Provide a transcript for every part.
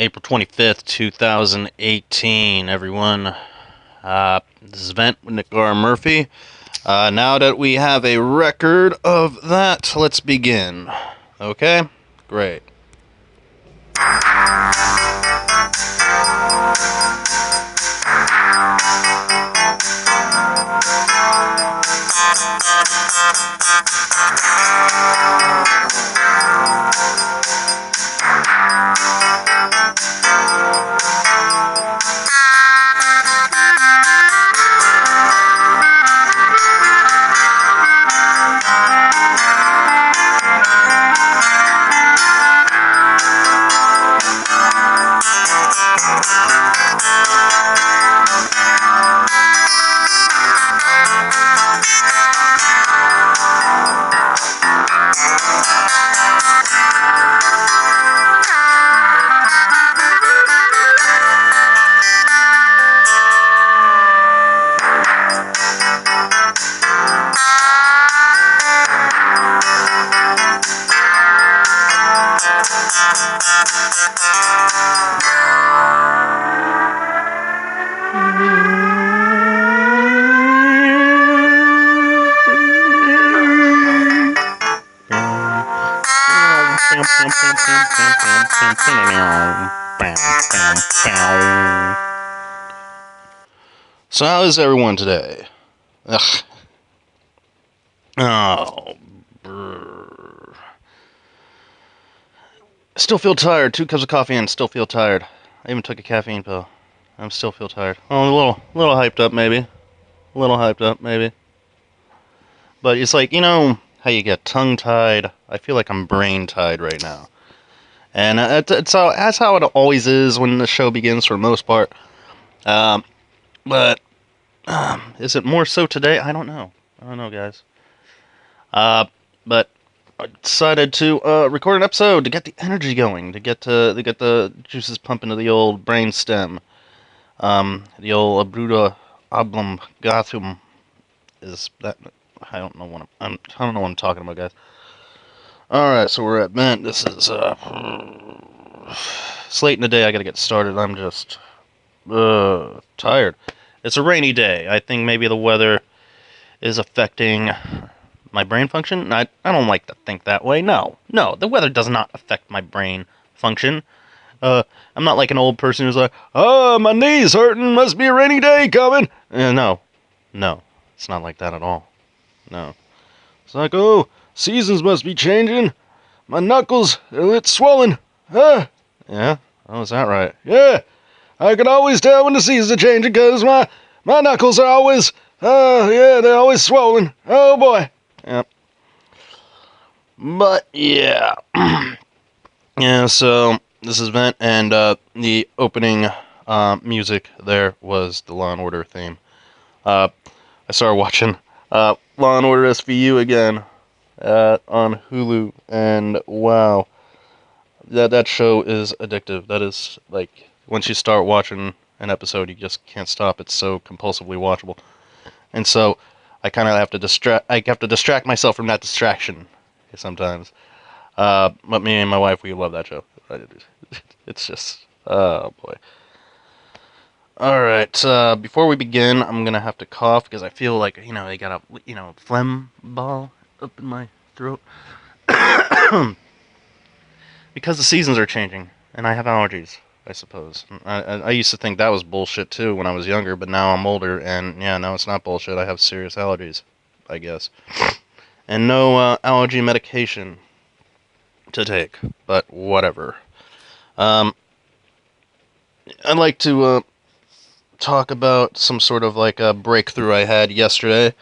April 25th, 2018, everyone. This is Vent with Nick Gar Murphy. Now that we have a record of that, let's begin. Okay? Great. So how is everyone today? Ugh. Oh, brr. Still feel tired. 2 cups of coffee and still feel tired. I even took a caffeine pill. I'm still feel tired. Oh, a little hyped up maybe. A little hyped up maybe. But it's like, you know how you get tongue-tied? I feel like I'm brain-tied right now. And that's how it always is when the show begins for the most part. But is it more so today? I don't know. I don't know, guys. But I decided to record an episode to get the energy going, to get the juices pumping to the old brain stem. The old abruta oblongatum is that. I don't know what I'm talking about, guys. All right, so we're at Vent. This is it's late in the day. I gotta get started. I'm just tired. It's a rainy day. I think maybe the weather is affecting my brain function. I don't like to think that way. No, the weather does not affect my brain function. I'm not like an old person who's like, oh, my knee's hurting, must be a rainy day coming. No, it's not like that at all. No. It's like, oh, seasons must be changing. My knuckles, it's swollen. Yeah, oh, is that right? Yeah, I can always tell when the seasons are changing because my knuckles are always, they're always swollen. Oh, boy. Yep. But, yeah. Yeah, so this is Vent, and the opening music there was the Law & Order theme. I started watching Law & Order SVU again on Hulu, and wow, that show is addictive. That is, like, once you start watching an episode, you just can't stop. It's so compulsively watchable. And so I kind of have to distract myself from that distraction sometimes. But me and my wife, we love that show. It's just, oh boy. Alright, before we begin, I'm gonna have to cough because I feel like, I got a, phlegm ball up in my throat. Because the seasons are changing, and I have allergies, I suppose. I used to think that was bullshit too when I was younger, but now I'm older, and yeah, no, it's not bullshit. I have serious allergies, I guess. And no allergy medication to take, but whatever. I'd like to talk about some sort of like a breakthrough I had yesterday.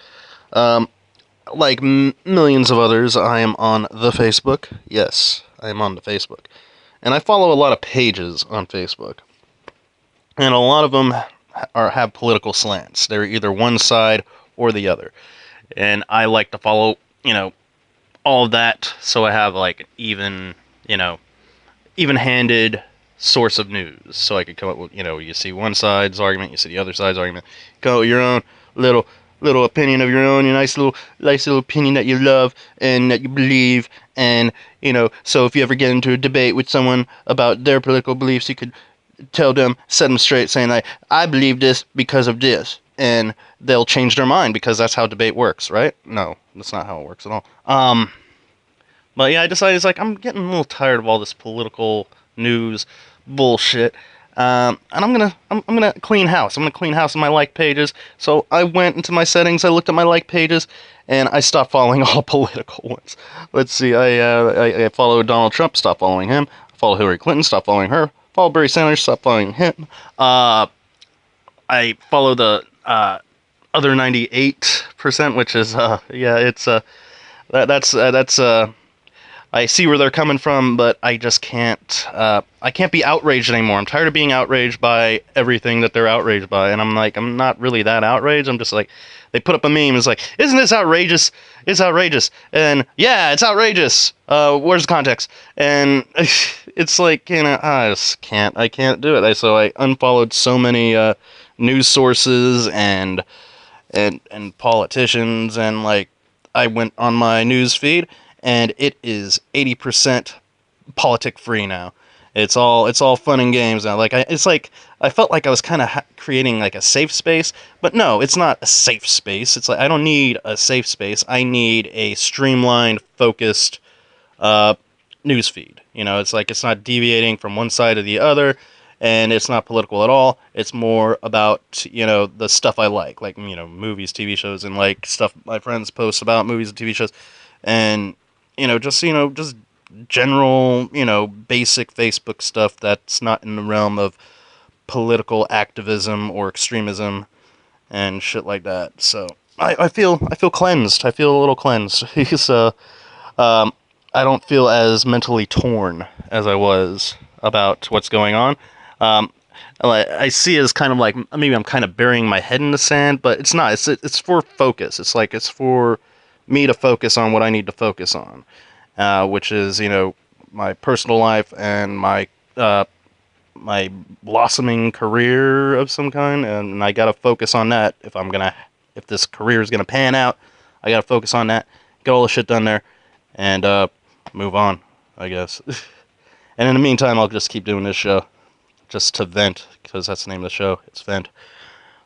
Like millions of others, I am on the Facebook. Yes, I am on the Facebook. And I follow a lot of pages on Facebook. And a lot of them have political slants. They're either one side or the other. And I like to follow, all of that, so I have like an even-handed source of news. So I could come up with, you see one side's argument, you see the other side's argument, come up with your own little little opinion of your own, your nice little opinion that you love and that you believe. And, you know, so if you ever get into a debate with someone about their political beliefs, you could tell them, set them straight, saying like, I believe this because of this, and they'll change their mind because that's how debate works, right? No, that's not how it works at all. But yeah, I decided it's like I'm getting a little tired of all this political news bullshit. And I'm gonna clean house. I'm gonna clean house in my like pages. So I went into my settings. I looked at my like pages, and I stopped following all political ones. Let's see. I follow Donald Trump. Stop following him. I follow Hillary Clinton. Stop following her. Follow Bernie Sanders. Stop following him. I follow the other 98%, which is yeah, it's that's I see where they're coming from, but I just can't. I can't be outraged anymore. I'm tired of being outraged by everything that they're outraged by, and I'm like, I'm not really that outraged. I'm just like, they put up a meme. It's like, isn't this outrageous? It's outrageous, and yeah, it's outrageous. Where's the context? And it's like, you know, I just can't. I can't do it. So I unfollowed so many news sources and politicians, and like, I went on my news feed, and it is 80% politic free now. It's all fun and games now. Like it's like I felt like I was kind of creating like a safe space, but no, it's not a safe space. It's like I don't need a safe space. I need a streamlined, focused news feed. You know, it's like it's not deviating from one side or the other, and it's not political at all. It's more about, you know, the stuff I like, you know, movies, TV shows, and like stuff my friends post about movies and TV shows, and you know, just general, you know, basic Facebook stuff that's not in the realm of political activism or extremism and shit like that. So I feel cleansed. I feel a little cleansed. So I don't feel as mentally torn as I was about what's going on. I see it as kind of like maybe I'm kind of burying my head in the sand, but it's not. It's for focus. It's like it's for me to focus on what I need to focus on, which is, you know, my personal life and my my blossoming career of some kind, and I gotta focus on that if this career is gonna pan out. I gotta focus on that, get all the shit done there, and move on, I guess. And in the meantime, I'll just keep doing this show, just to vent, because that's the name of the show. It's vent.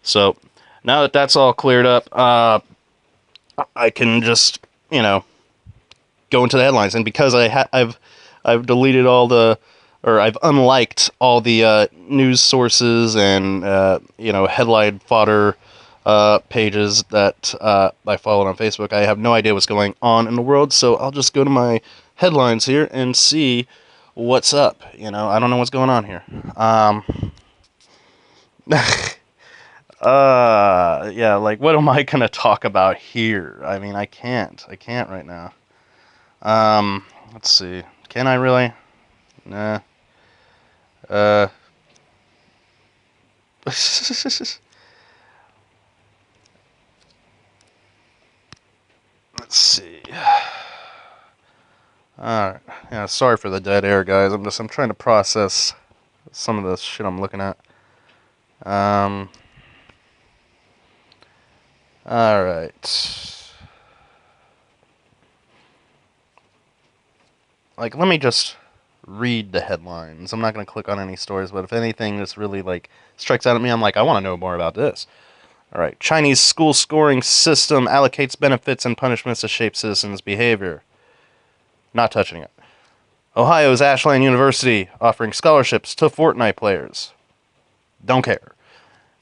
So now that that's all cleared up, I can just, you know, go into the headlines. And because I've deleted all the, or I've unliked all the news sources and you know, headline fodder pages that I followed on Facebook, I have no idea what's going on in the world. So I'll just go to my headlines here and see what's up. You know, I don't know what's going on here. Yeah, like, what am I gonna talk about here? I mean, I can't right now. Let's see. Can I really? Nah. Let's see. Alright. Yeah, sorry for the dead air, guys. I'm trying to process some of the shit I'm looking at. Alright. Like, let me just read the headlines. I'm not going to click on any stories, but if anything just really, like, strikes out at me, I'm like, I want to know more about this. Alright. Chinese school scoring system allocates benefits and punishments to shape citizens' behavior. Not touching it. Ohio's Ashland University offering scholarships to Fortnite players. Don't care.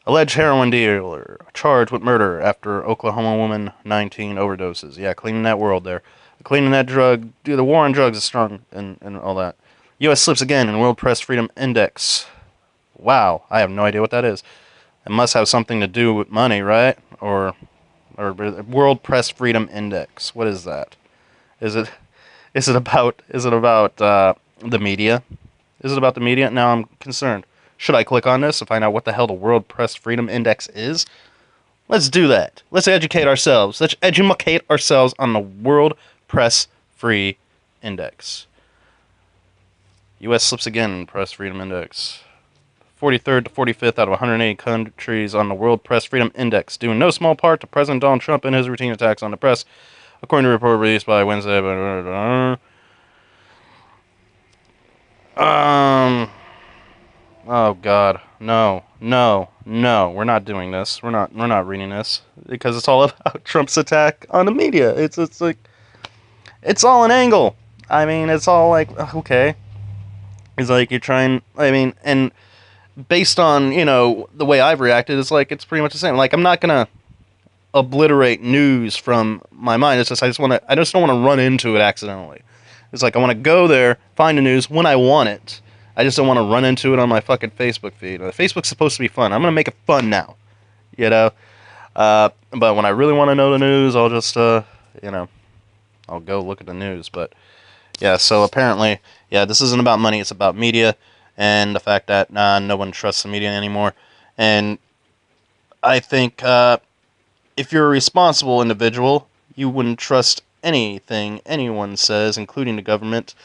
Alleged heroin dealer charged with murder after Oklahoma woman 19 overdoses. Yeah, cleaning that world there. Cleaning that drug. Dude, the war on drugs is strong and all that. U.S. slips again in World Press Freedom Index. Wow, I have no idea what that is. It must have something to do with money, right? Or World Press Freedom Index. What is that? Is it about the media? Is it about the media? Now I'm concerned. Should I click on this to find out what the hell the World Press Freedom Index is? Let's do that. Let's educate ourselves. Let's educate ourselves on the World Press Free Index. U.S. slips again in Press Freedom Index. 43rd to 45th out of 180 countries on the World Press Freedom Index, due in no small part to President Donald Trump and his routine attacks on the press, according to a report released by Wednesday. Oh God, no, we're not doing this. We're not reading this because it's all about Trump's attack on the media. It's like, it's all an angle. I mean, it's all like, okay. It's like you're trying, I mean, and based on, the way I've reacted, it's like, it's pretty much the same. Like, I'm not gonna obliterate news from my mind. It's just, I just don't want to run into it accidentally. It's like, I want to go there, find the news when I want it. I just don't want to run into it on my fucking Facebook feed. Facebook's supposed to be fun. I'm gonna make it fun now, But when I really want to know the news, I'll just, I'll go look at the news. But yeah, so apparently, yeah, this isn't about money. It's about media and the fact that no one trusts the media anymore. And I think if you're a responsible individual, you wouldn't trust anything anyone says, including the government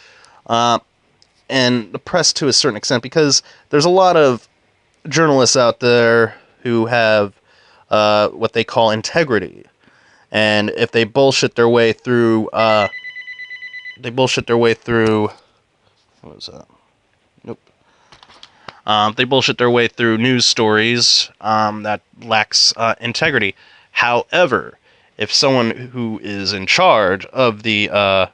and the press to a certain extent, because there's a lot of journalists out there who have what they call integrity. And if they bullshit their way through, what was that? Nope. They bullshit their way through news stories that lacks integrity. However, if someone who is in charge of the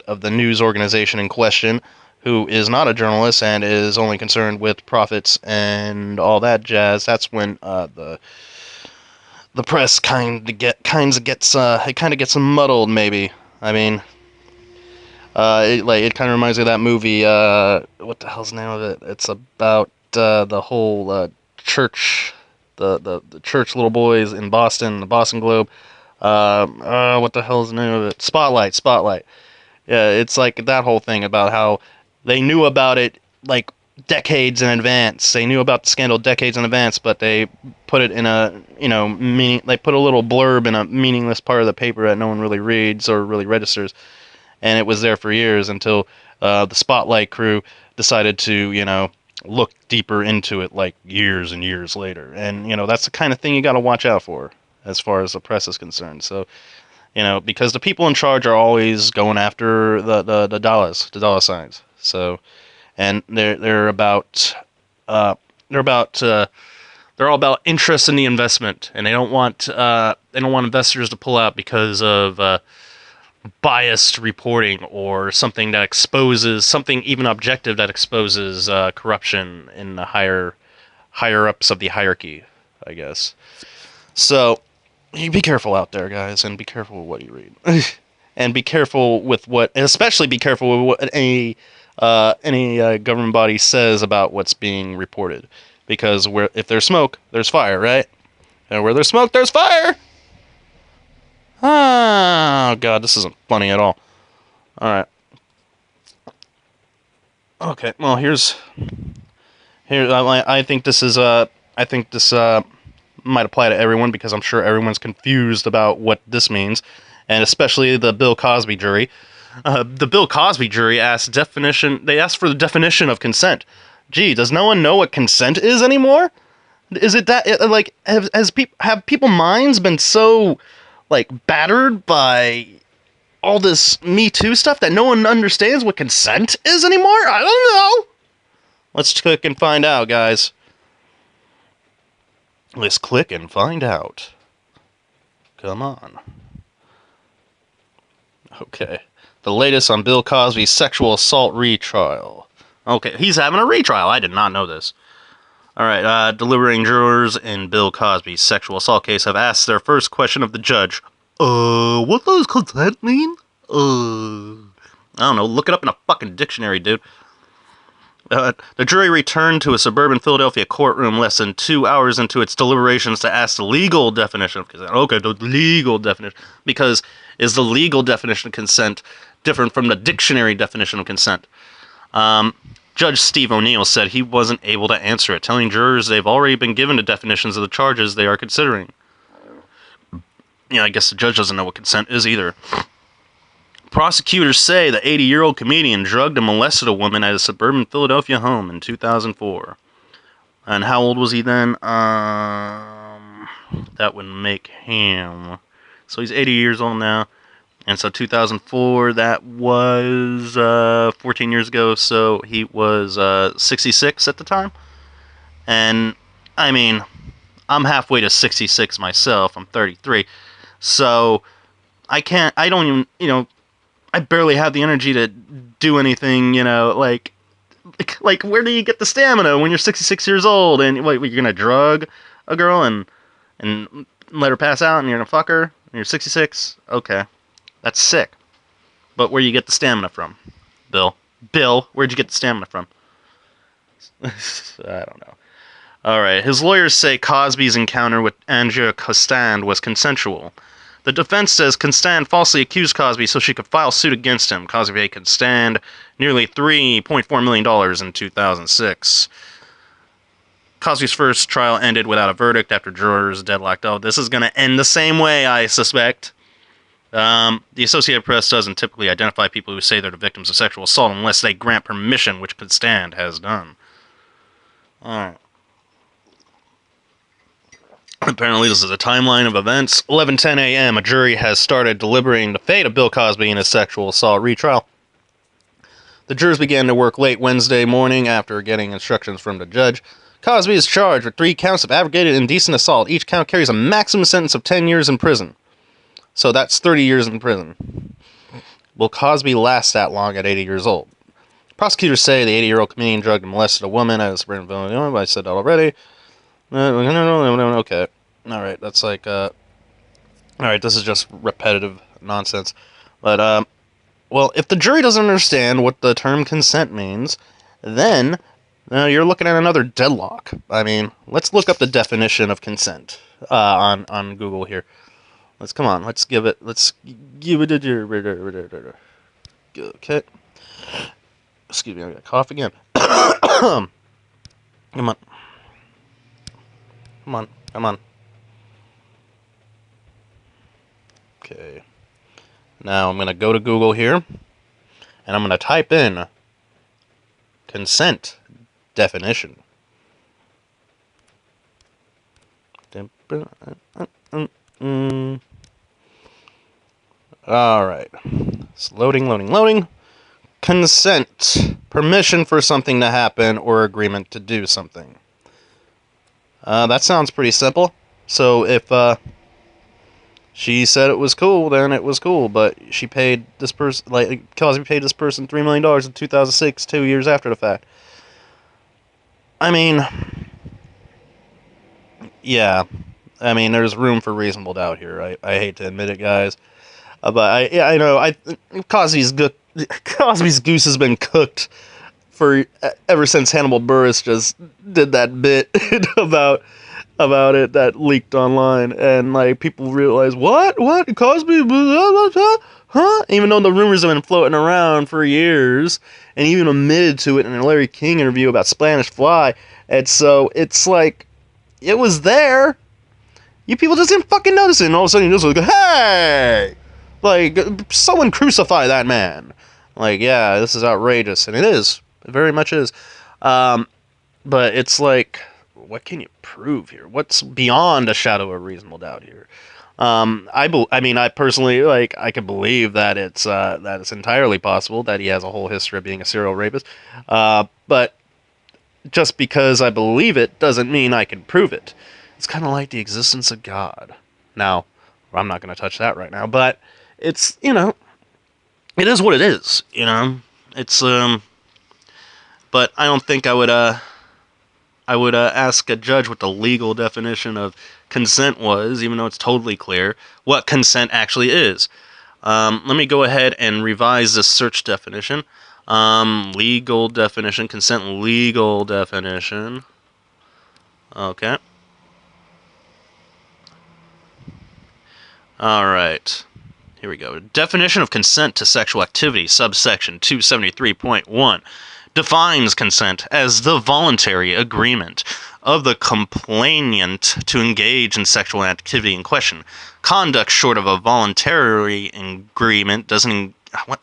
news organization in question, who is not a journalist and is only concerned with profits and all that jazz, that's when the press kind of gets muddled. Maybe. I mean, it kind of reminds me of that movie. What the hell's the name of it? It's about the whole church, the church little boys in Boston, the Boston Globe. What the hell's the name of it? Spotlight. Yeah, it's like that whole thing about how they knew about it like decades in advance. They knew about the scandal decades in advance, but they put it in a, they put a little blurb in a meaningless part of the paper that no one really reads or really registers. And it was there for years until the Spotlight crew decided to, look deeper into it like years and years later. And, that's the kind of thing you got to watch out for as far as the press is concerned. So, because the people in charge are always going after the dollars, the dollar signs. So, and they're all about interest in the investment, and they don't want investors to pull out because of biased reporting or something that exposes something even objective that exposes corruption in the higher ups of the hierarchy, I guess. So you be careful out there, guys, and be careful with what you read, and be careful with especially be careful with what any government body says about what's being reported, because if there's smoke, there's fire, right? And where there's smoke, there's fire. Oh God, this isn't funny at all. All right. Okay. Well, I think this might apply to everyone, because I'm sure everyone's confused about what this means, and especially the Bill Cosby jury. The Bill Cosby jury asked for the definition of consent. Gee, does no one know what consent is anymore? Is it that, like, have people's minds been so, like, battered by all this Me Too stuff that no one understands what consent is anymore? I don't know. Let's click and find out, guys. Let's click and find out. Come on. Okay. The latest on Bill Cosby's sexual assault retrial. Okay, he's having a retrial. I did not know this. Alright, deliberating jurors in Bill Cosby's sexual assault case have asked their first question of the judge. What does consent mean? I don't know, look it up in a fucking dictionary, dude. The jury returned to a suburban Philadelphia courtroom less than 2 hours into its deliberations to ask the legal definition of consent. Okay, the legal definition. Because is the legal definition of consent different from the dictionary definition of consent? Judge Steve O'Neill said he wasn't able to answer it, telling jurors they've already been given the definitions of the charges they are considering. Yeah, I guess the judge doesn't know what consent is either. Prosecutors say the 80-year-old comedian drugged and molested a woman at a suburban Philadelphia home in 2004. And how old was he then? That would make him... So he's 80 years old now. And so 2004, that was 14 years ago, so he was 66 at the time. And, I mean, I'm halfway to 66 myself. I'm 33. So, I don't even, I barely have the energy to do anything, like where do you get the stamina when you're 66 years old? And, what, you're gonna drug a girl and let her pass out and you're gonna fuck her? And you're 66? Okay. That's sick. But where do you get the stamina from? Bill, where'd you get the stamina from? I don't know. Alright, his lawyers say Cosby's encounter with Andrea Costand was consensual. The defense says Costand falsely accused Cosby so she could file suit against him. Cosby could stand nearly $3.4 million in 2006. Cosby's first trial ended without a verdict after jurors deadlocked. Oh, this is going to end the same way, I suspect. The Associated Press doesn't typically identify people who say they're the victims of sexual assault unless they grant permission, which Costand has done. Alright. Apparently this is a timeline of events. 11:10 a.m. A jury has started deliberating the fate of Bill Cosby in his sexual assault retrial. The jurors began to work late Wednesday morning after getting instructions from the judge. Cosby is charged with 3 counts of aggravated indecent assault. Each count carries a maximum sentence of 10 years in prison. So that's 30 years in prison. Will Cosby last that long at 80 years old? Prosecutors say the 80-year-old comedian drugged and molested a woman at a suburban village. I said that already. Okay. Alright, that's like, alright, this is just repetitive nonsense. But, well, if the jury doesn't understand what the term consent means, then you're looking at another deadlock. I mean, let's look up the definition of consent on Google here. Let's give it a... Okay. Excuse me, I got a cough again. Come on. Okay. Now I'm going to go to Google here, and I'm going to type in consent definition. Alright. It's loading. Consent. Permission for something to happen or agreement to do something. That sounds pretty simple. So if she said it was cool, then it was cool. But she paid this person, Cosby paid this person $3 million in 2006, 2 years after the fact. I mean, yeah. I mean, there's room for reasonable doubt here. I hate to admit it, guys. But I know Cosby's goose has been cooked for ever since Hannibal Buress just did that bit about it that leaked online, and like people realize what Cosby, huh? Even though the rumors have been floating around for years, and even admitted to it in a Larry King interview about Spanish Fly, and so it's like it was there. You people just didn't fucking notice it, and all of a sudden you just go, hey, like someone crucify that man. Like, yeah, this is outrageous, and it is. It very much is. But it's like, what can you prove here? What's beyond a shadow of reasonable doubt here? I mean, I personally, I can believe that it's entirely possible that he has a whole history of being a serial rapist. But just because I believe it doesn't mean I can prove it. It's kind of like the existence of God. Now, I'm not going to touch that right now, but it's, it is what it is, It's, but I don't think I would ask a judge what the legal definition of consent was, even though it's totally clear what consent actually is. Let me go ahead and revise this search definition. Legal definition, consent legal definition. Okay. Alright. Here we go. Definition of consent to sexual activity, subsection 273.1. Defines consent as the voluntary agreement of the complainant to engage in sexual activity in question. Conduct short of a voluntary agreement doesn't... What?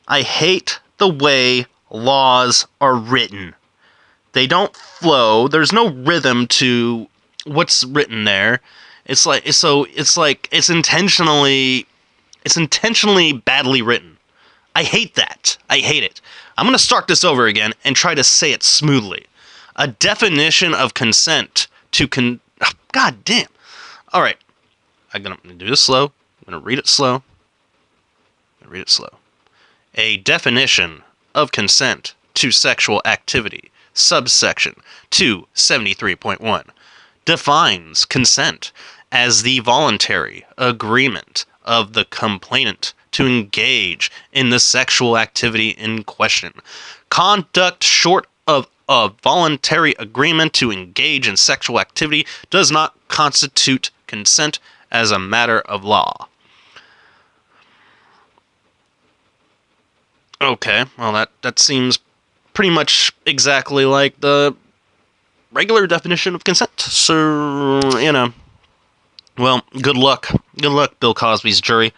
I hate the way laws are written. They don't flow. There's no rhythm to what's written there. It's intentionally badly written. I hate that. I hate it. I'm going to start this over again and try to say it smoothly. A definition of consent to God damn. All right. I'm going to do this slow. I'm going to read it slow. A definition of consent to sexual activity, subsection 273.1, defines consent as the voluntary agreement of the complainant to engage in the sexual activity in question. Conduct short of a voluntary agreement to engage in sexual activity does not constitute consent as a matter of law. Okay, well that seems pretty much exactly like the regular definition of consent. So, well, good luck. Good luck, Bill Cosby's jury.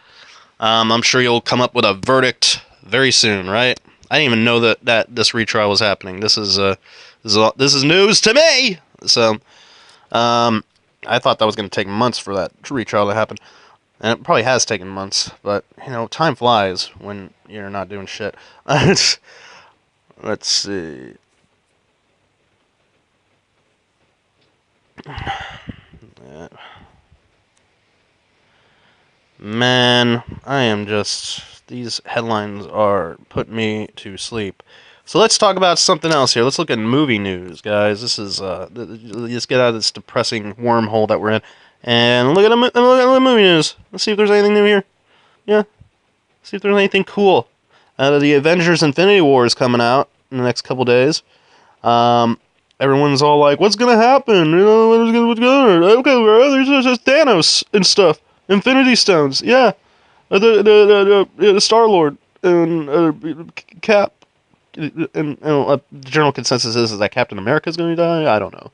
I'm sure you'll come up with a verdict very soon, right? I didn't even know that this retrial was happening. This is news to me. So, I thought that was going to take months for that retrial to happen, and it probably has taken months. But time flies when you're not doing shit. Let's see. Man, these headlines are putting me to sleep. So let's talk about something else here. Let's look at movie news, guys. Let's get out of this depressing wormhole that we're in, and look at the movie news. Let's see if there's anything new here. Yeah, see if there's anything cool. The Avengers Infinity War is coming out in the next couple days. Everyone's all like, what's gonna happen? What's gonna okay, there's just Thanos and stuff. Infinity Stones, yeah. The Star-Lord and Cap. And the general consensus is that Captain America's going to die. I don't know.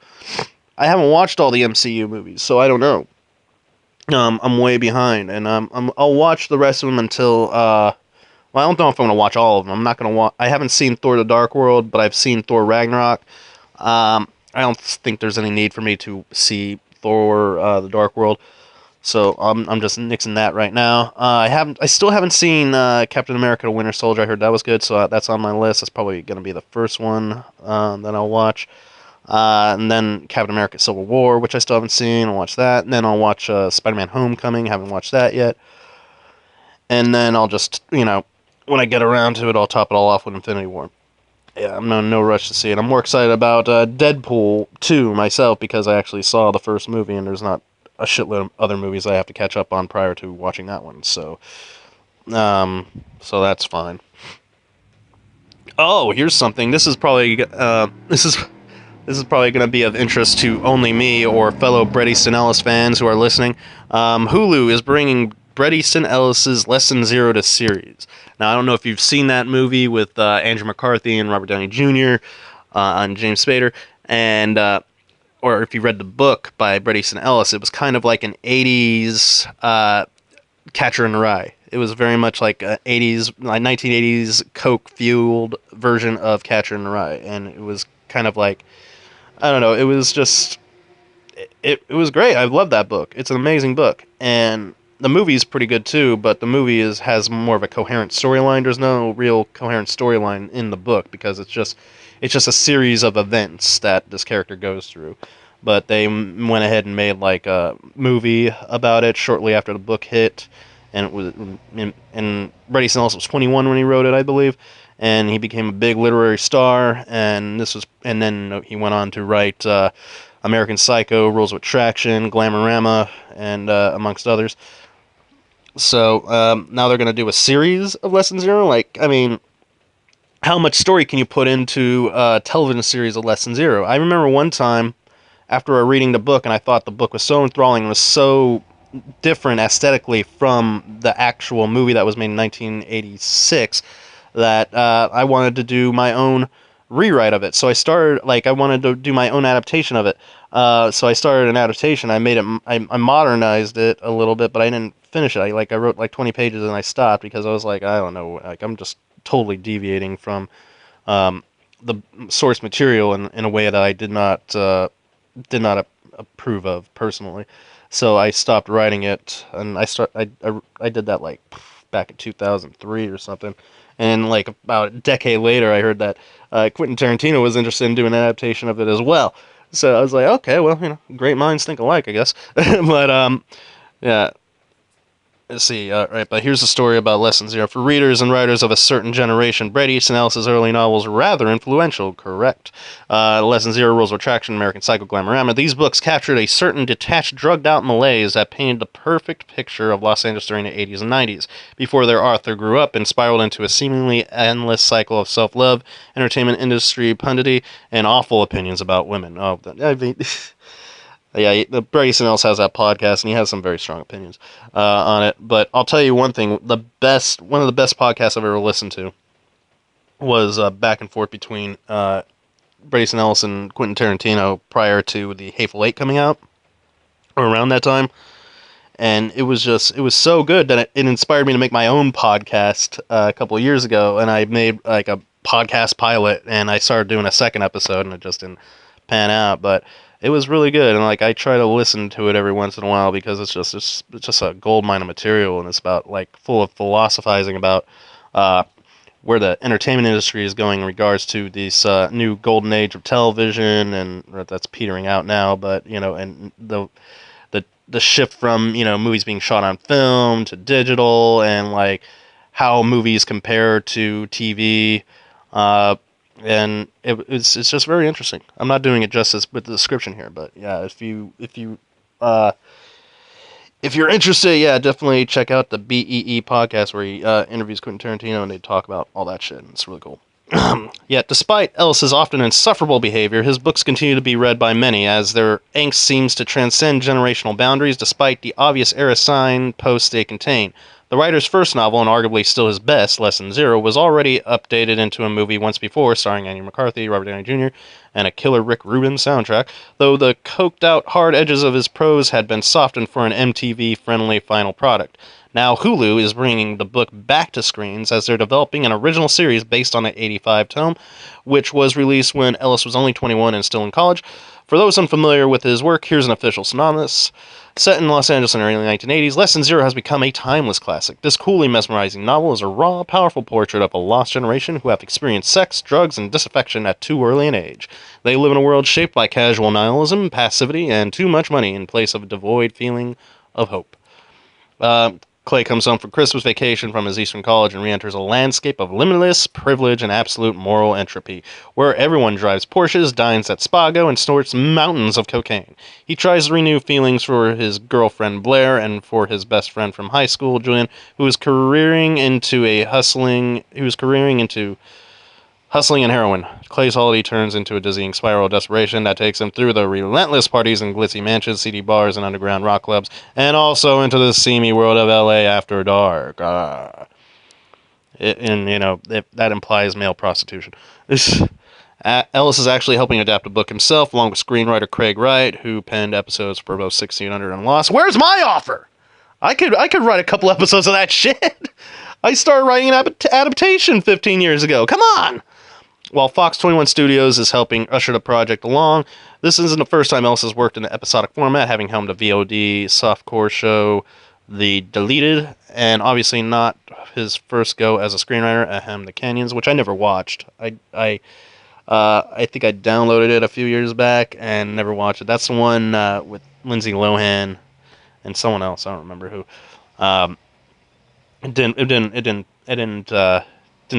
I haven't watched all the MCU movies, so I don't know. I'm way behind, and I'll watch the rest of them until. Well, I don't know if I'm going to watch all of them. I'm not going to watch. I haven't seen Thor: The Dark World, but I've seen Thor: Ragnarok. I don't think there's any need for me to see Thor: The Dark World. So I'm just nixing that right now. I still haven't seen Captain America: The Winter Soldier. I heard that was good, so that's on my list. That's probably going to be the first one that I'll watch. And then Captain America: Civil War, which I still haven't seen. I'll watch that. And then I'll watch Spider-Man: Homecoming. Haven't watched that yet. And then I'll just, when I get around to it, I'll top it all off with Infinity War. Yeah, I'm in no rush to see it. I'm more excited about Deadpool 2 myself because I actually saw the first movie, and there's not a shitload of other movies I have to catch up on prior to watching that one. So that's fine. Oh, here's something. This is probably this is probably going to be of interest to only me or fellow Bret Easton Ellis fans who are listening. Hulu is bringing Bret Easton Ellis's Lesson Zero to series. Now, I don't know if you've seen that movie with Andrew McCarthy and Robert Downey Jr. And James Spader, and or if you read the book by Bret Easton Ellis, it was kind of like an 80s Catcher in the Rye. It was very much like a 1980s Coke-fueled version of Catcher in the Rye, and it was kind of like, I don't know, it was just, it was great. I love that book. It's an amazing book, and the movie's pretty good too, but the movie has more of a coherent storyline. There's no real coherent storyline in the book because it's just a series of events that this character goes through. But they went ahead and made like a movie about it shortly after the book hit, and it was and Bret Easton Ellis was 21 when he wrote it, I believe, and he became a big literary star. And then he went on to write American Psycho, Rules of Attraction, Glamorama, and amongst others. So now they're going to do a series of Lesson Zero. Like, I mean, how much story can you put into a television series of Lesson Zero? I remember one time after reading the book, and I thought the book was so enthralling and was so different aesthetically from the actual movie that was made in 1986 that I wanted to do my own rewrite of it. So I wanted to do my own adaptation of it. So I started an adaptation. I made it. I modernized it a little bit, but I didn't finish it. I wrote like 20 pages and I stopped because I was like, I don't know, like I'm just totally deviating from the source material in a way that I did not approve of personally. So I stopped writing it, and I did that like back in 2003 or something. And like about a decade later, I heard that Quentin Tarantino was interested in doing an adaptation of it as well. So I was like, okay, well, great minds think alike, I guess. But yeah. Let's see, right, but here's a story about Lesson Zero. For readers and writers of a certain generation, Bret Easton Ellis's early novels were rather influential, correct. Lesson Zero, Rules of Attraction, American Psycho, Glamorama. These books captured a certain detached, drugged-out malaise that painted the perfect picture of Los Angeles during the 80s and 90s, before their author grew up and spiraled into a seemingly endless cycle of self-love, entertainment industry punditry, and awful opinions about women. Oh, I mean... Yeah, Bret Easton Ellis has that podcast, and he has some very strong opinions on it. But I'll tell you one thing: one of the best podcasts I've ever listened to was back and forth between Bret Easton Ellis and Quentin Tarantino prior to the Hateful Eight coming out, or around that time. And it was so good that it inspired me to make my own podcast a couple of years ago, and I made like a podcast pilot, and I started doing a second episode, and it just didn't pan out, but it was really good, and like I try to listen to it every once in a while because it's just a gold mine of material, and it's about like full of philosophizing about where the entertainment industry is going in regards to this new golden age of television, and that's petering out now, but and the shift from movies being shot on film to digital, and like how movies compare to TV. And it's just very interesting. I'm not doing it justice with the description here, but yeah, if you're interested, yeah, definitely check out the BEE podcast where he interviews Quentin Tarantino, and they talk about all that shit, and it's really cool. Yet, despite Ellis's often insufferable behavior, his books continue to be read by many, as their angst seems to transcend generational boundaries, despite the obvious era signposts they contain. The writer's first novel, and arguably still his best, Lesson Zero, was already updated into a movie once before, starring Andrew McCarthy, Robert Downey Jr., and a killer Rick Rubin soundtrack, though the coked-out hard edges of his prose had been softened for an MTV-friendly final product. Now Hulu is bringing the book back to screens as they're developing an original series based on the 85 tome, which was released when Ellis was only 21 and still in college. For those unfamiliar with his work, here's an official synopsis. Set in Los Angeles in the early 1980s, Lesson Zero has become a timeless classic. This coolly mesmerizing novel is a raw, powerful portrait of a lost generation who have experienced sex, drugs, and disaffection at too early an age. They live in a world shaped by casual nihilism, passivity, and too much money in place of a devoid feeling of hope. Clay comes home for Christmas vacation from his Eastern college and re-enters a landscape of limitless privilege and absolute moral entropy, where everyone drives Porsches, dines at Spago, and snorts mountains of cocaine. He tries to renew feelings for his girlfriend Blair and for his best friend from high school, Julian, who is careering into hustling and heroin. Clay's holiday turns into a dizzying spiral of desperation that takes him through the relentless parties in glitzy mansions, seedy bars, and underground rock clubs, and also into the seamy world of L.A. after dark. That implies male prostitution. Ellis is actually helping adapt the book himself, along with screenwriter Craig Wright, who penned episodes for both 1600 and Lost. Where's my offer? I could write a couple episodes of that shit. I started writing an adaptation 15 years ago. Come on! While Fox 21 Studios is helping usher the project along, this isn't the first time Ellis has worked in the episodic format, having helmed the VOD softcore show The Deleted, and obviously not his first go as a screenwriter, Ahem, The Canyons, which I never watched. I think I downloaded it a few years back and never watched it. That's the one with Lindsay Lohan and someone else. I don't remember who. It didn't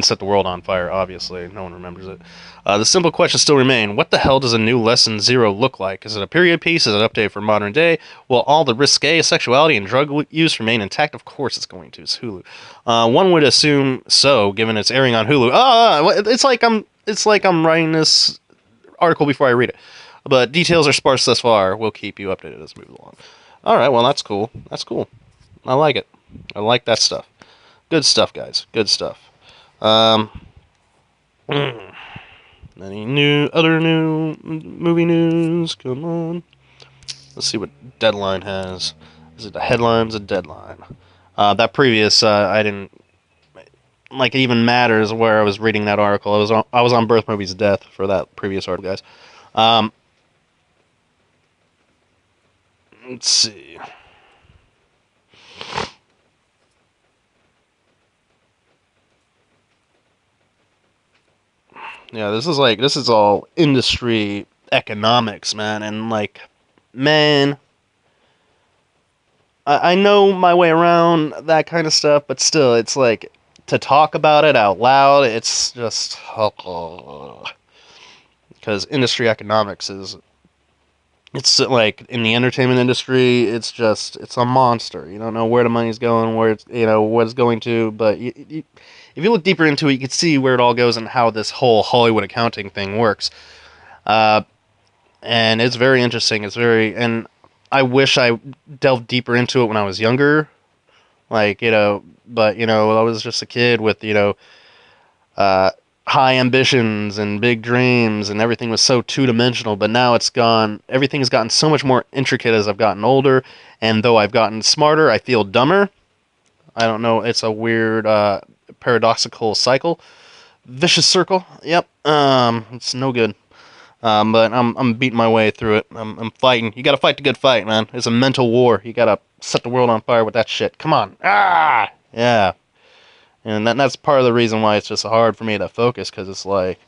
set the world on fire, obviously. No one remembers it. The simple questions still remain. What the hell does a new Lesson Zero look like? Is it a period piece? Is it updated for modern day? Will all the risque sexuality and drug use remain intact? Of course it's going to. It's Hulu. One would assume so, given it's airing on Hulu. It's like I'm writing this article before I read it. But details are sparse thus far. We'll keep you updated as we move along. Alright, well, that's cool. That's cool. I like it. I like that stuff. Good stuff, guys. Good stuff. Any other new movie news? Come on. Let's see what Deadline has. Is it the headline's a deadline? That previous, I like it even matters where I was reading that article. I was on Birth Movies Death for that previous article, guys. Let's see. Yeah, this is all industry economics, man, and like, man, I know my way around that kind of stuff, but still, it's like to talk about it out loud. It's just because industry economics is it's like in the entertainment industry, it's a monster. You don't know where the money's going, where it's what it's going to, but if you look deeper into it, you can see where it all goes and how this whole Hollywood accounting thing works. And it's very interesting. And I wish I delved deeper into it when I was younger, like but I was just a kid with high ambitions and big dreams, and everything was so two-dimensional. But now everything's gotten so much more intricate as I've gotten older, and though I've gotten smarter, I feel dumber. I don't know, it's a weird paradoxical cycle, vicious circle. Yep. It's no good. But I'm beating my way through it. I'm fighting. You gotta fight the good fight, man. It's a mental war. You gotta set the world on fire with that shit. Come on. Yeah. And that's part of the reason why it's just hard for me to focus, because it's like,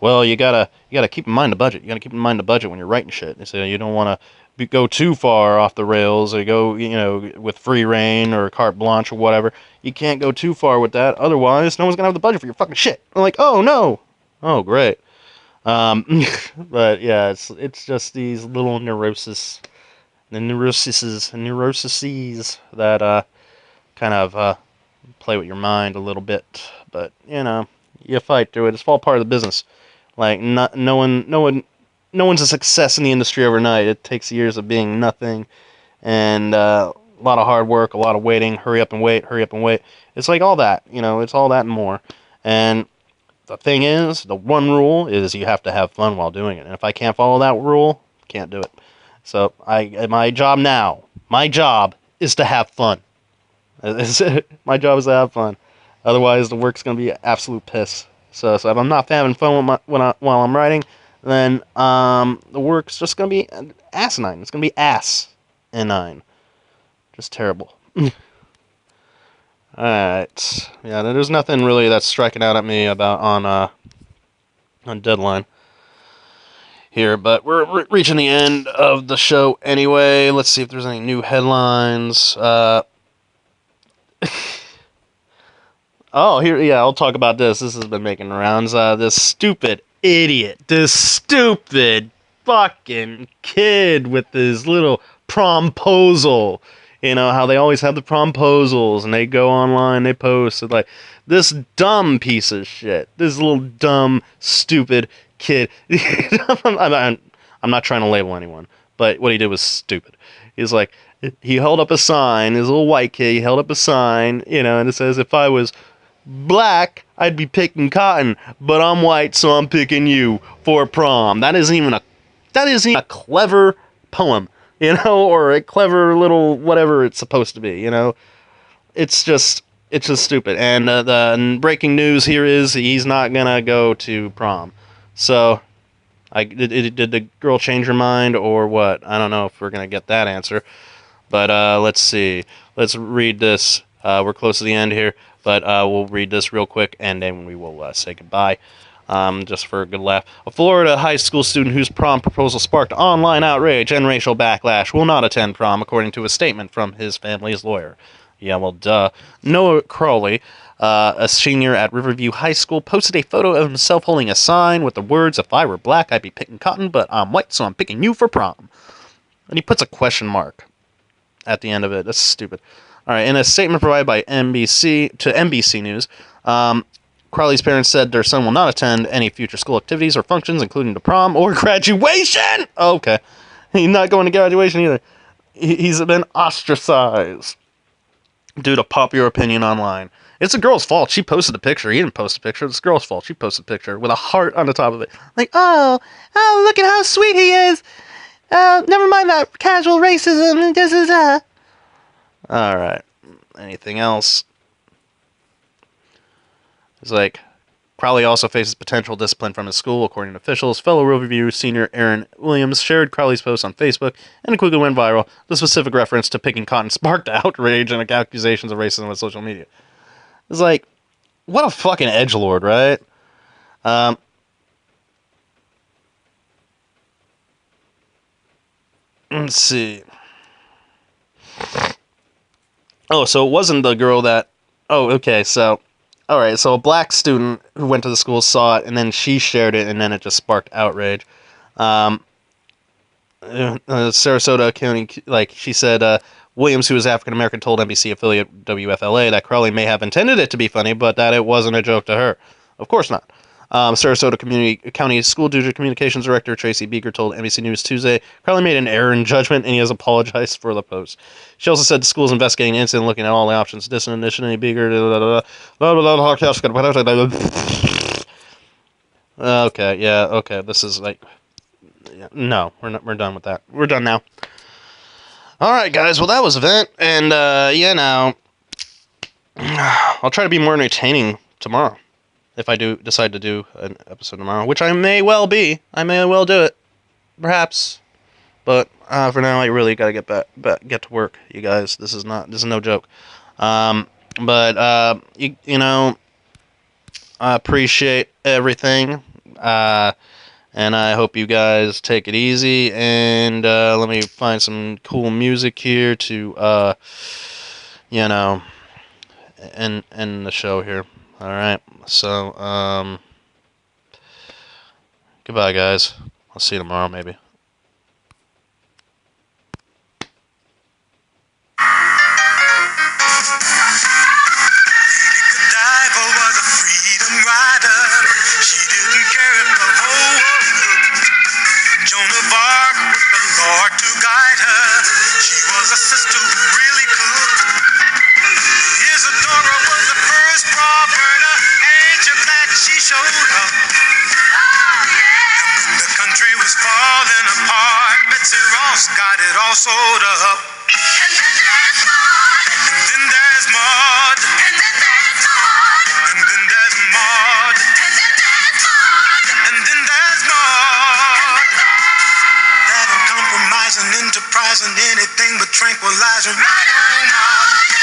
well, you gotta keep in mind the budget. You gotta keep in mind the budget when you're writing shit. So you don't want to go too far off the rails, or go with free reign or carte blanche or whatever. You can't go too far with that, otherwise no one's gonna have the budget for your fucking shit. I'm like, oh no, oh great. But yeah, it's just these little neuroses that kind of play with your mind a little bit. But you fight through it. It's all part of the business. Like no one's a success in the industry overnight. It takes years of being nothing, and a lot of hard work, a lot of waiting. Hurry up and wait. Hurry up and wait. It's like all that. It's all that and more. And the thing is, the one rule is you have to have fun while doing it. And if I can't follow that rule, can't do it. So my job is to have fun. My job is to have fun. Otherwise, the work's gonna be absolute piss. So if I'm not having fun while I'm writing, then the work's just gonna be asinine. It's gonna be ass-inine. Just terrible. Alright. Yeah, there's nothing really that's striking out at me about on Deadline here, but we're reaching the end of the show anyway. Let's see if there's any new headlines. Oh, here, yeah, I'll talk about this. This has been making rounds. This stupid idiot, this stupid fucking kid with his little promposal. How they always have the promposals, and they go online, they post, like, this dumb piece of shit. This little dumb, stupid kid. I'm not trying to label anyone, but what he did was stupid. He's like, he held up a sign, his little white kid, he held up a sign, and it says, if I was black, I'd be picking cotton, but I'm white, so I'm picking you for prom. That isn't even a clever poem. Or a clever little whatever it's supposed to be, It's just stupid. And the breaking news here is he's not gonna go to prom. So, did the girl change her mind or what? I don't know if we're gonna get that answer. But let's see. Let's read this. We're close to the end here, but we'll read this real quick, and then we will say goodbye. Just for a good laugh. A Florida high school student whose prom proposal sparked online outrage and racial backlash will not attend prom, according to a statement from his family's lawyer. Yeah, well, duh. Noah Crowley, a senior at Riverview High School, posted a photo of himself holding a sign with the words, if I were black, I'd be picking cotton, but I'm white, so I'm picking you for prom. And he puts a question mark at the end of it. That's stupid. All right, in a statement provided by NBC News, Crowley's parents said their son will not attend any future school activities or functions, including the prom or graduation. Oh, okay. He's not going to graduation either. He's been ostracized due to popular opinion online. It's the girl's fault. She posted the picture. He didn't post the picture. It's the girl's fault. She posted the picture with a heart on the top of it. Like, oh, look at how sweet he is. Never mind that casual racism. All right. Anything else? It's like, Crowley also faces potential discipline from his school, according to officials. Fellow Riverview senior Aaron Williams shared Crowley's post on Facebook and it quickly went viral. The specific reference to picking cotton sparked outrage and accusations of racism on social media. It's like, what a fucking edgelord, right? Let's see. Oh, so it wasn't the girl that... Oh, okay, so... Alright, so a black student who went to the school saw it, and then she shared it, and then it just sparked outrage. Sarasota County, like, she said, Williams, who is African-American, told NBC affiliate WFLA that Crowley may have intended it to be funny, but that it wasn't a joke to her. Of course not. Sarasota County School District Communications Director Tracy Beaker told NBC News Tuesday Crowley made an error in judgment and he has apologized for the post. She also said the school is investigating the incident, looking at all the options. Initially, Beaker. Okay, yeah, okay. This is like, no, we're done with that. We're done now. All right, guys. Well, that was Event, and yeah, now I'll try to be more entertaining tomorrow. If I do decide to do an episode tomorrow, which I may well be. I may well do it. Perhaps. But for now, I really gotta get to work, you guys. This is no joke. But you know, I appreciate everything. And I hope you guys take it easy. And let me find some cool music here to you know, end the show here. All right. So, goodbye, guys. I'll see you tomorrow, maybe. Got it all sold up. And then there's Maud. And then there's Maud. And then there's Maud. And then there's Maud. And then there's Maud. And then there's Maud. That uncompromising, enterprising, anything but tranquilizing. Right on, Maud.